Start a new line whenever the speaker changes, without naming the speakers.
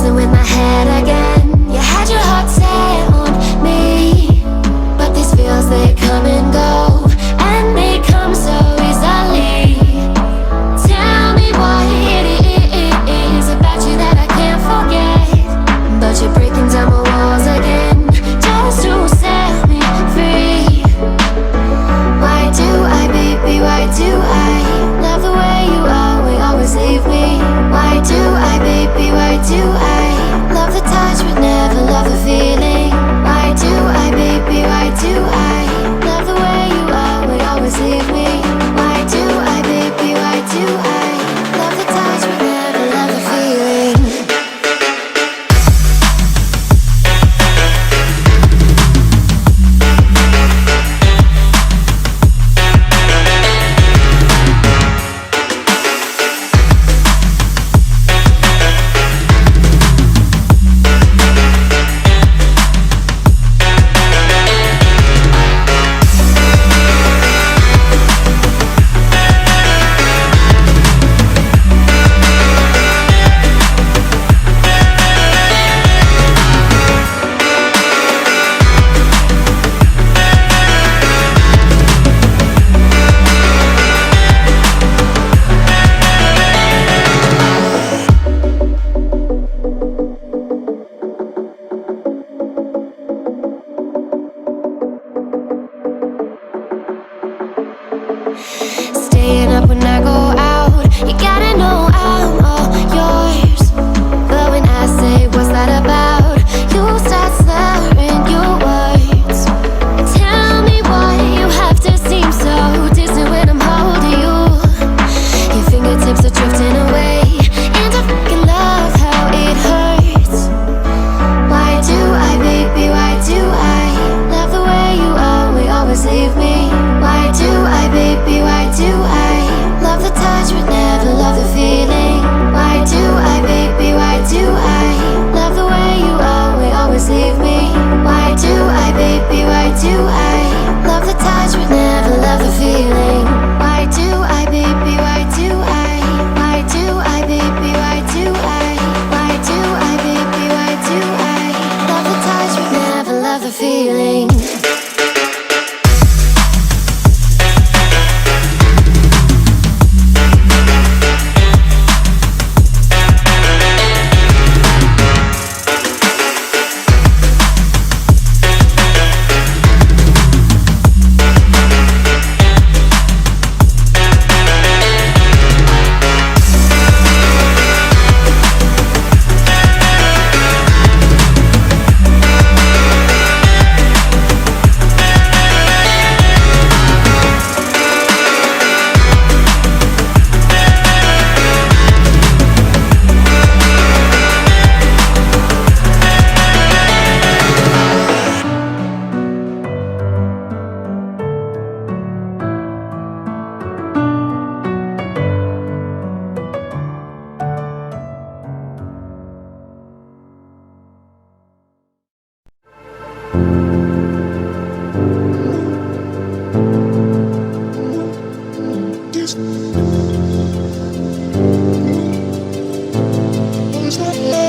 messing with my head again. You had your heart set on me, but these feels, they come and go, and they come so easily. Tell me what it is about you that I can't forget, but you're breaking down my walls again, just to set me free. Why do I, baby, why do I love the way you always leave me? Why do I, baby, why do I love the touch but never love the feeling? Why do I, baby, why do I love the way you always leave me? Why do I, baby, why do I love the touch but never love the feeling? Staying up when I go out, you gotta know I'm all yours. But when I say what's that about, you start slurring your words. Tell me why you have to seem so distant when I'm holding you. Your fingertips are drifting away, and I fucking love how it hurts. Why do I, baby, why do I love the way you always leave me? Why do I, baby, why do I love the touch but never love the feeling? Why do I, baby, why do I love the way you always leave me? Why do I, baby, why do I love the touch but never love the feeling? Why do I, baby, why do I? Why do I, baby, why do I? Why do I, baby, why do I love the touch but never love the feeling?
What is that?